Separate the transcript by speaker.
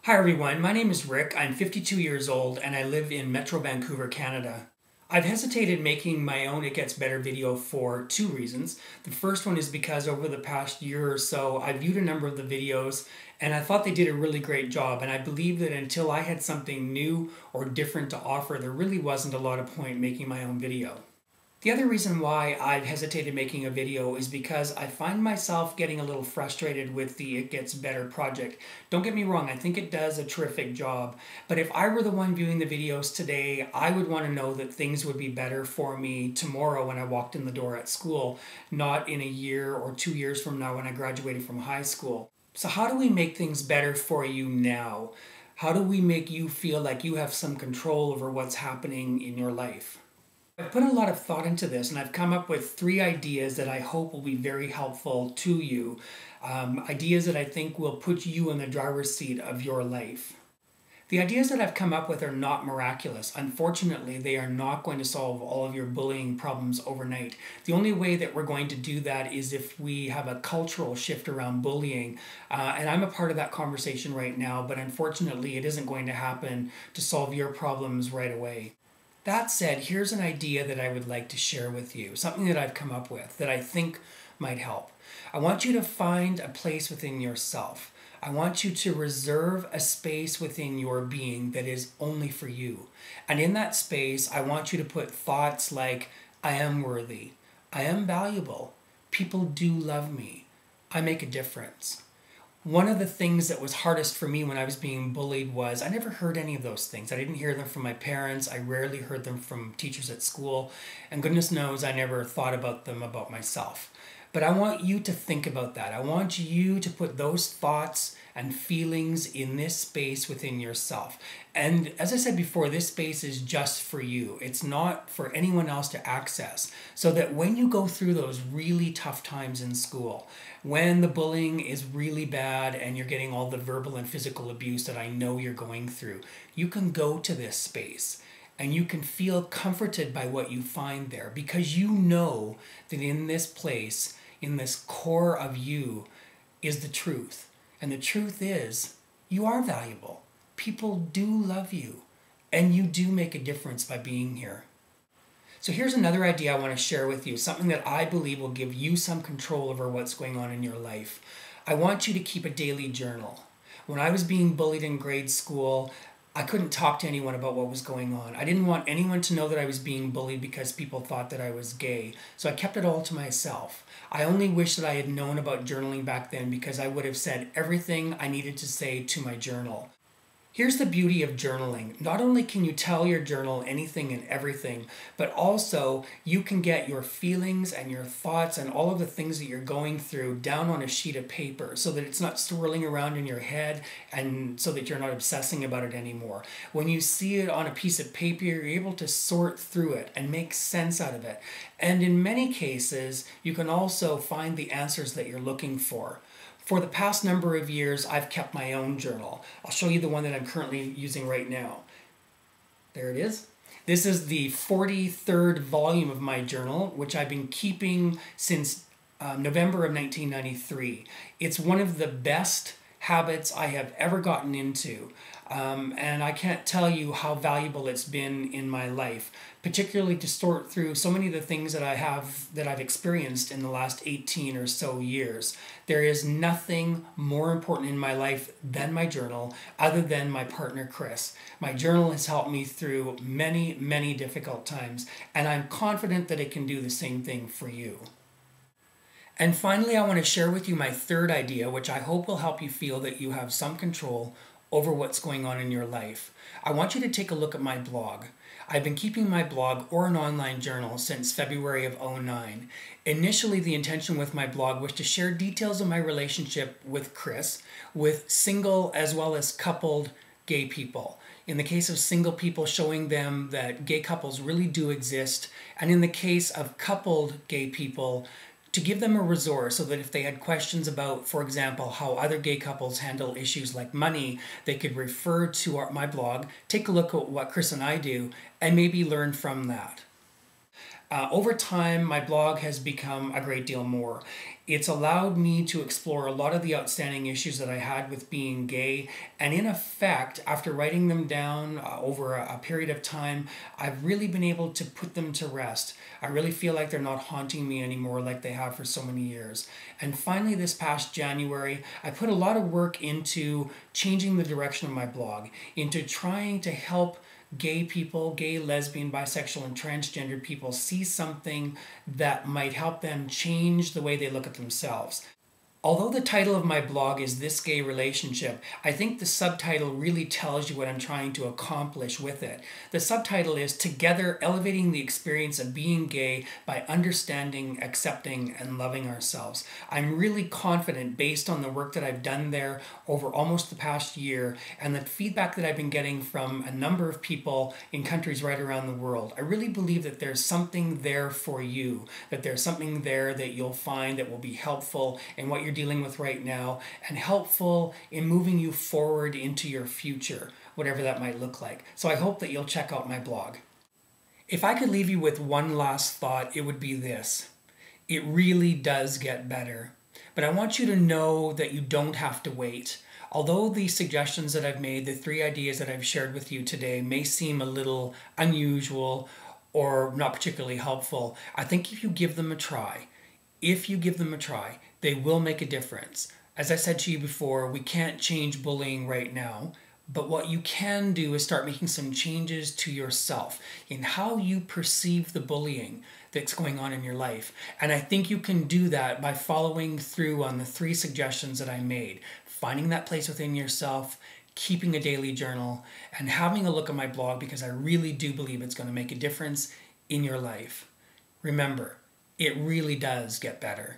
Speaker 1: Hi everyone, my name is Rick. I'm 52 years old and I live in Metro Vancouver, Canada. I've hesitated making my own It Gets Better video for two reasons. The first one is because over the past year or so, I viewed a number of the videos and I thought they did a really great job, and I believe that until I had something new or different to offer, there really wasn't a lot of point making my own video. The other reason why I've hesitated making a video is because I find myself getting a little frustrated with the It Gets Better project. Don't get me wrong, I think it does a terrific job, but if I were the one viewing the videos today, I would want to know that things would be better for me tomorrow when I walked in the door at school, not in a year or 2 years from now when I graduated from high school. So how do we make things better for you now? How do we make you feel like you have some control over what's happening in your life? I've put a lot of thought into this, and I've come up with 3 ideas that I hope will be very helpful to you. Ideas that I think will put you in the driver's seat of your life. The ideas that I've come up with are not miraculous. Unfortunately, they are not going to solve all of your bullying problems overnight. The only way that we're going to do that is if we have a cultural shift around bullying. And I'm a part of that conversation right now, but unfortunately, it isn't going to happen to solve your problems right away. That said, here's an idea that I would like to share with you, something that I've come up with that I think might help. I want you to find a place within yourself. I want you to reserve a space within your being that is only for you. And in that space, I want you to put thoughts like, I am worthy, I am valuable, people do love me, I make a difference. One of the things that was hardest for me when I was being bullied was I never heard any of those things. I didn't hear them from my parents. I rarely heard them from teachers at school. And goodness knows I never thought about them about myself. But I want you to think about that. I want you to put those thoughts and feelings in this space within yourself. And as I said before, this space is just for you. It's not for anyone else to access. So that when you go through those really tough times in school, when the bullying is really bad and you're getting all the verbal and physical abuse that I know you're going through, you can go to this space and you can feel comforted by what you find there, because you know that in this place, in this core of you, is the truth. And the truth is, you are valuable. People do love you. And you do make a difference by being here. So here's another idea I want to share with you, something that I believe will give you some control over what's going on in your life. I want you to keep a daily journal. When I was being bullied in grade school, I couldn't talk to anyone about what was going on. I didn't want anyone to know that I was being bullied because people thought that I was gay. So I kept it all to myself. I only wish that I had known about journaling back then, because I would have said everything I needed to say to my journal. Here's the beauty of journaling. Not only can you tell your journal anything and everything, but also you can get your feelings and your thoughts and all of the things that you're going through down on a sheet of paper so that it's not swirling around in your head, and so that you're not obsessing about it anymore. When you see it on a piece of paper, you're able to sort through it and make sense out of it. And in many cases, you can also find the answers that you're looking for. For the past number of years, I've kept my own journal. I'll show you the one that I'm currently using right now. There it is. This is the 43rd volume of my journal, which I've been keeping since November of 1993. It's one of the best habits I have ever gotten into. And I can't tell you how valuable it's been in my life, particularly to sort through so many of the things that I've experienced in the last 18 or so years. There is nothing more important in my life than my journal, other than my partner, Chris. My journal has helped me through many, many difficult times, and I'm confident that it can do the same thing for you. And finally, I want to share with you my third idea, which I hope will help you feel that you have some control over what's going on in your life. I want you to take a look at my blog. I've been keeping my blog or an online journal since February of '09. Initially, the intention with my blog was to share details of my relationship with Chris, with single as well as coupled gay people. In the case of single people, showing them that gay couples really do exist, and in the case of coupled gay people, to give them a resource so that if they had questions about, for example, how other gay couples handle issues like money, they could refer to my blog, take a look at what Chris and I do, and maybe learn from that. Over time, my blog has become a great deal more. It's allowed me to explore a lot of the outstanding issues that I had with being gay. And in effect, after writing them down over a period of time, I've really been able to put them to rest. I really feel like they're not haunting me anymore like they have for so many years. And finally, this past January, I put a lot of work into changing the direction of my blog, into trying to help gay people, gay, lesbian, bisexual, and transgender people see something that might help them change the way they look at themselves. Although the title of my blog is This Gay Relationship, I think the subtitle really tells you what I'm trying to accomplish with it. The subtitle is Together Elevating the Experience of Being Gay by Understanding, Accepting, and Loving Ourselves. I'm really confident, based on the work that I've done there over almost the past year and the feedback that I've been getting from a number of people in countries right around the world. I really believe that there's something there for you, that there's something there that you'll find that will be helpful in what you're dealing with right now and helpful in moving you forward into your future, whatever that might look like. So I hope that you'll check out my blog. If I could leave you with one last thought, it would be this. It really does get better. But I want you to know that you don't have to wait. Although the suggestions that I've made, the 3 ideas that I've shared with you today may seem a little unusual or not particularly helpful, I think if you give them a try, they will make a difference. As I said to you before, we can't change bullying right now, but what you can do is start making some changes to yourself in how you perceive the bullying that's going on in your life. And I think you can do that by following through on the 3 suggestions that I made. Finding that place within yourself, keeping a daily journal, and having a look at my blog, because I really do believe it's going to make a difference in your life. Remember, it really does get better.